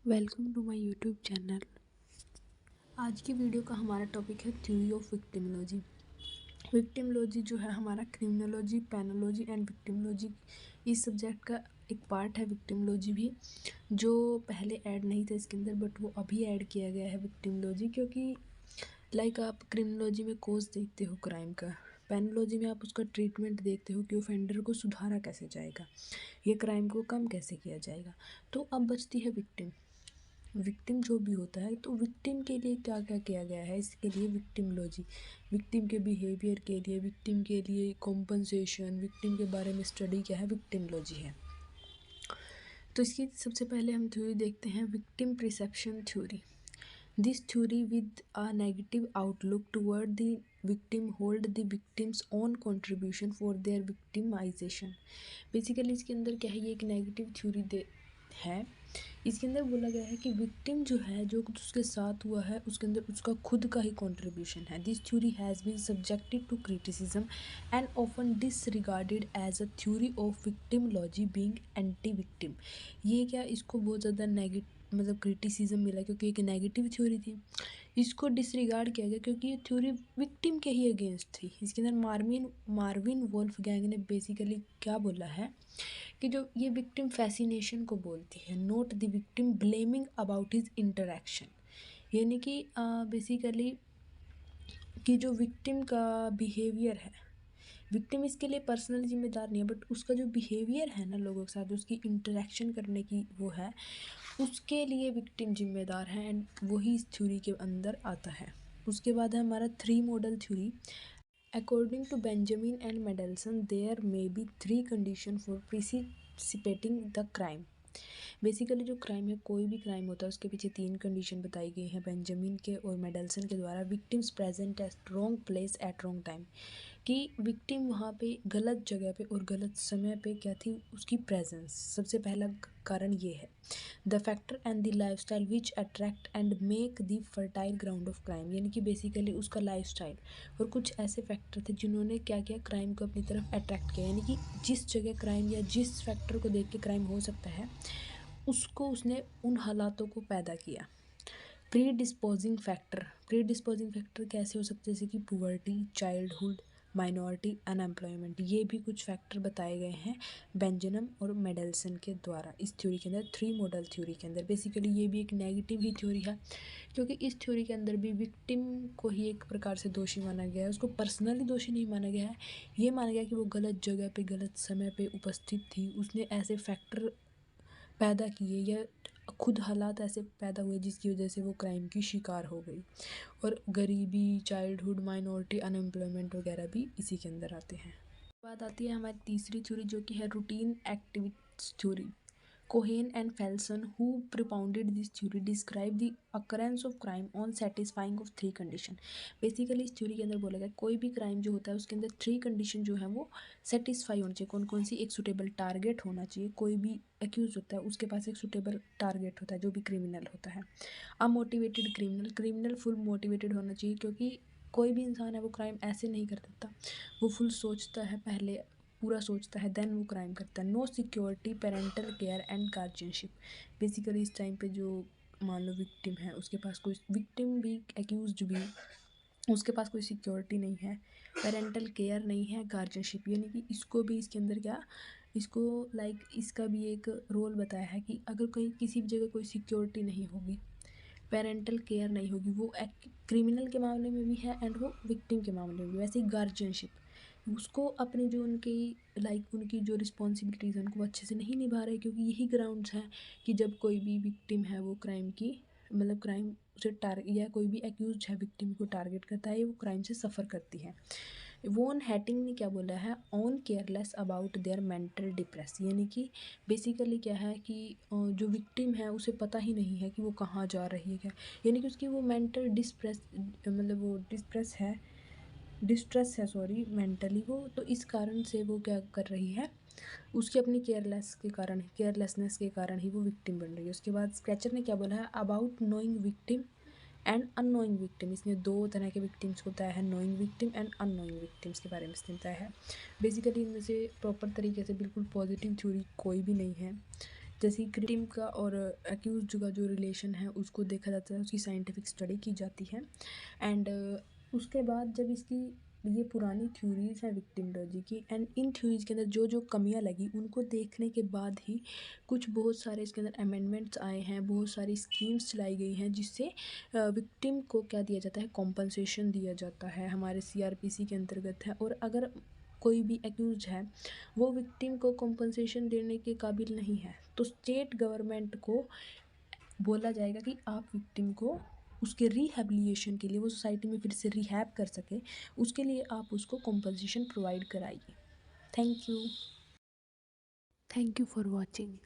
Welcome to my YouTube channel. आज की video का हमारा टॉपिक है थ्योरी ऑफ विक्टिमोलॉजी। विक्टिमोलॉजी जो है हमारा क्रिमिनोलॉजी, पेनोलॉजी एंड विक्टिमोलॉजी इस सब्जेक्ट का एक पार्ट है। विक्टिमोलॉजी भी जो पहले ऐड नहीं था इसके अंदर, बट वो अभी ऐड किया गया है विक्टिमोलॉजी, क्योंकि आप क्रिमिनोलॉजी में कोज देखते हो क्राइम का, पेनोलॉजी में आप उसका ट्रीटमेंट देखते हो कि ऑफेंडर को सुधारा कैसे जाएगा, ये क्राइम को कम कैसे किया जाएगा। तो अब बचती है विक्टिम। विक्टिम जो भी होता है, तो विक्टिम के लिए क्या क्या किया गया है, इसके लिए विक्टिमोलॉजी, विक्टिम के बिहेवियर के लिए, विक्टिम के लिए कॉम्पनसेशन, विक्टिम के बारे में स्टडी क्या है, विक्टिमोलॉजी है। तो इसकी सबसे पहले हम थ्योरी देखते हैं, victim perception theory. This theory with a negative outlook toward the victim hold the victims own contribution for their victimisation. Basically इसके अंदर क्या है, ये एक नेगेटिव थ्योरी है। इसके अंदर बोला गया है कि विक्टिम जो है, जो कुछ उसके साथ हुआ है उसके अंदर उसका खुद का ही कंट्रीब्यूशन है। This theory has been subjected to criticism and often disregarded as a theory of victimology being anti victim. ये क्या, इसको बहुत ज़्यादा क्रिटिसिज्म मिला क्योंकि एक नेगेटिव थ्योरी थी। इसको डिसरिगार्ड किया गया क्योंकि ये थ्योरी विक्टिम के ही अगेंस्ट थी। इसके अंदर मार्विन वोल्फगैंग ने बेसिकली क्या बोला है कि जो ये विक्टिम फैसिनेशन को बोलती है, note the victim blaming about his interaction. यानी कि बेसिकली कि जो विक्टिम का बिहेवियर है, विक्टिम इसके लिए पर्सनल जिम्मेदार नहीं है, बट उसका जो बिहेवियर है ना लोगों के साथ, उसकी इंटरेक्शन करने की वो है, उसके लिए विक्टिम जिम्मेदार है, एंड वही इस थ्योरी के अंदर आता है। उसके बाद है हमारा three model theory. According to Benjamin and Mendelsohn, there may be three conditions for precipitating the crime. Basically जो क्राइम है, कोई भी क्राइम होता है उसके पीछे तीन कंडीशन बताई गई हैं बेंजामिन के और मेडल्सन के द्वारा। Victims present at wrong place at wrong time, कि विक्टिम वहाँ पे गलत जगह पे और गलत समय पे क्या थी, उसकी प्रेजेंस सबसे पहला कारण ये है। The factor and the lifestyle which attract and make the fertile ground of crime, यानी कि बेसिकली उसका लाइफस्टाइल और कुछ ऐसे फैक्टर थे जिन्होंने क्या किया, क्राइम को अपनी तरफ अट्रैक्ट किया। यानी कि जिस जगह क्राइम या जिस फैक्टर को देख के क्राइम हो सकता है, उसको उसने उन हालातों को पैदा किया। प्री डिस्पोजिंग फैक्टर कैसे हो सकते हैं, जैसे कि पुअर्टी, चाइल्डहुड, माइनॉरिटी, अनएम्प्लॉयमेंट। ये भी कुछ फैक्टर बताए गए हैं बेंजनम और मेडल्सन के द्वारा इस थ्योरी के अंदर, थ्री मॉडल थ्योरी के अंदर। बेसिकली ये भी एक नेगेटिव ही थ्योरी है, क्योंकि इस थ्योरी के अंदर भी विक्टिम को ही एक प्रकार से दोषी माना गया है। उसको पर्सनली दोषी नहीं माना गया है, ये माना गया कि वो गलत जगह पे गलत समय पे उपस्थित थी, उसने ऐसे फैक्टर पैदा किए या खुद हालात ऐसे पैदा हुए जिसकी वजह से वो क्राइम की शिकार हो गई। और गरीबी, चाइल्डहुड, माइनॉरिटी, अनएम्प्लॉयमेंट वगैरह भी इसी के अंदर आते हैं। बात आती है हमारी तीसरी थ्योरी, जो कि है routine activities theory. Cohen and Felsen, who propounded this theory, describe the occurrence of crime on satisfying of three condition। Basically इस थ्योरी के अंदर बोला गया कोई भी क्राइम जो होता है उसके अंदर थ्री कंडीशन जो है वो सेटिस्फाई होनी चाहिए। कौन कौन सी, एक सुटेबल टारगेट होना चाहिए, कोई भी एक्यूज होता है उसके पास एक सुटेबल टारगेट होता है जो भी क्रिमिनल होता है। अमोटिवेटेड क्रिमिनल फुल मोटिवेटेड होना चाहिए, क्योंकि कोई भी इंसान है वो क्राइम ऐसे नहीं कर देता, वो फुल सोचता है, पहले पूरा सोचता है, देन वो क्राइम करता है। No security, parental care and guardianship. Basically इस टाइम पे जो मान लो विक्टिम है, उसके पास कोई, विक्टिम भी एक्यूज्ड भी, उसके पास कोई सिक्योरिटी नहीं है, पेरेंटल केयर नहीं है, गार्जियनशिप, यानी कि इसको भी इसके अंदर क्या, इसको इसका भी एक रोल बताया है कि अगर कोई किसी भी जगह कोई सिक्योरिटी नहीं होगी, पेरेंटल केयर नहीं होगी, वो क्रिमिनल के मामले में भी है एंड वो विक्टिम के मामले में भी। वैसे ही गार्जियनशिप, उसको अपनी जो उनकी उनकी जो रिस्पॉन्सिबिलिटीज़ हैं उनको अच्छे से नहीं निभा रहे, क्योंकि यही ग्राउंड्स हैं कि जब कोई भी विक्टिम है वो क्राइम की क्राइम से टारगेट, या कोई भी एक्यूज है विक्टिम को टारगेट करता है, वो क्राइम से सफ़र करती है। वॉन हैटिंग ने क्या बोला है, on careless about their mental depress, यानी कि बेसिकली क्या है कि जो विक्टिम है उसे पता ही नहीं है कि वो कहाँ जा रही है, क्या, यानी कि उसकी वो मेंटल डिस्ट्रेस है सॉरी, मेंटली वो, तो इस कारण से वो क्या कर रही है, उसकी अपनी केयरलेसनेस के कारण ही वो विक्टिम बन रही है। उसके बाद स्क्रैचर ने क्या बोला है, about knowing victim and annoying victim. इसने दो तरह के विक्टिम्स को बताया है, knowing victim and annoying victims के बारे में इसने बताया है। बेसिकली इनमें से प्रॉपर तरीके से बिल्कुल पॉजिटिव थ्योरी कोई भी नहीं है, जैसे क्रिम का और एक्यूज का जो रिलेशन है उसको देखा जाता है, उसकी साइंटिफिक स्टडी की जाती है। एंड उसके बाद जब इसकी ये पुरानी थ्योरीज है विक्टिमोलॉजी की, एंड इन थ्योरीज के अंदर जो जो कमियां लगी उनको देखने के बाद ही कुछ बहुत सारे इसके अंदर अमेंडमेंट्स आए हैं, बहुत सारी स्कीम्स चलाई गई हैं जिससे विक्टिम को क्या दिया जाता है, कॉम्पनसेशन दिया जाता है, हमारे सीआरपीसी के अंतर्गत है। और अगर कोई भी एक्यूज है वो विक्टिम को कॉम्पनसेशन देने के काबिल नहीं है तो स्टेट गवर्नमेंट को बोला जाएगा कि आप विक्टिम को उसके रिहैबिलिटेशन के लिए, वो सोसाइटी में फिर से रिहैब कर सके, उसके लिए आप उसको कॉम्पनसेशन प्रोवाइड कराइए। Thank you for watching.